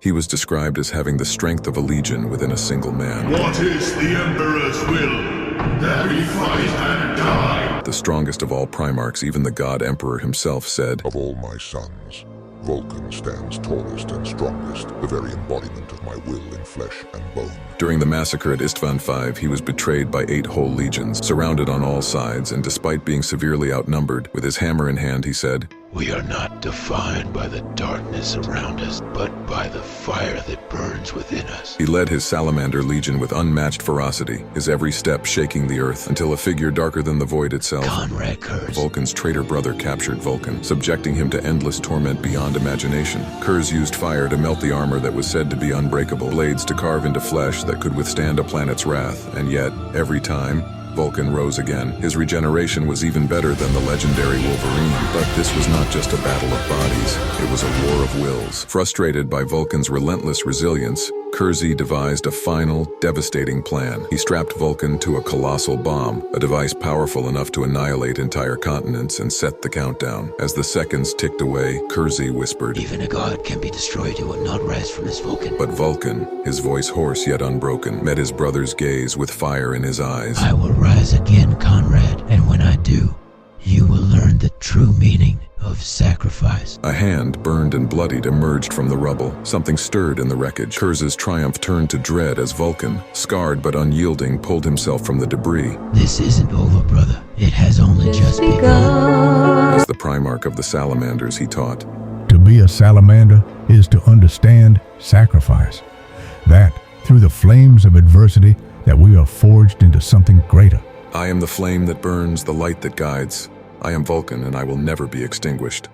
He was described as having the strength of a legion within a single man. What is the Emperor's will? That we fight and die. The strongest of all Primarchs, even the God Emperor himself, said, Of all my sons, Vulkan stands tallest and strongest, the very embodiment of my will in flesh and bone. During the massacre at Istvan V, he was betrayed by 8 whole legions, surrounded on all sides, and despite being severely outnumbered, with his hammer in hand, he said, We are not defined by the darkness around us, but by the fire that burns within us. He led his Salamander Legion with unmatched ferocity, his every step shaking the earth, until a figure darker than the void itself, Konrad Curze, Vulkan's traitor brother, captured Vulkan, subjecting him to endless torment beyond imagination. Curze used fire to melt the armor that was said to be unbreakable, blades to carve into flesh that could withstand a planet's wrath, and yet, every time, Vulkan rose again. His regeneration was even better than the legendary Wolverine, but this was not just a battle of bodies, it was a war of wills. Frustrated by Vulkan's relentless resilience, Curze devised a final, devastating plan. He strapped Vulkan to a colossal bomb, a device powerful enough to annihilate entire continents, and set the countdown. As the seconds ticked away, Curze whispered, Even a god can be destroyed, he will not rise from his Vulkan. But Vulkan, his voice hoarse yet unbroken, met his brother's gaze with fire in his eyes. I will rise again, Konrad, and when I do, you will learn the true meaning of sacrifice. A hand, burned and bloodied, emerged from the rubble. Something stirred in the wreckage. Curze's triumph turned to dread as Vulkan, scarred but unyielding, pulled himself from the debris. This isn't over, brother. It has only just begun. As the Primarch of the Salamanders, he taught, To be a salamander is to understand sacrifice. That, through the flames of adversity, that we are forged into something greater. I am the flame that burns, the light that guides. I am Vulkan, and I will never be extinguished.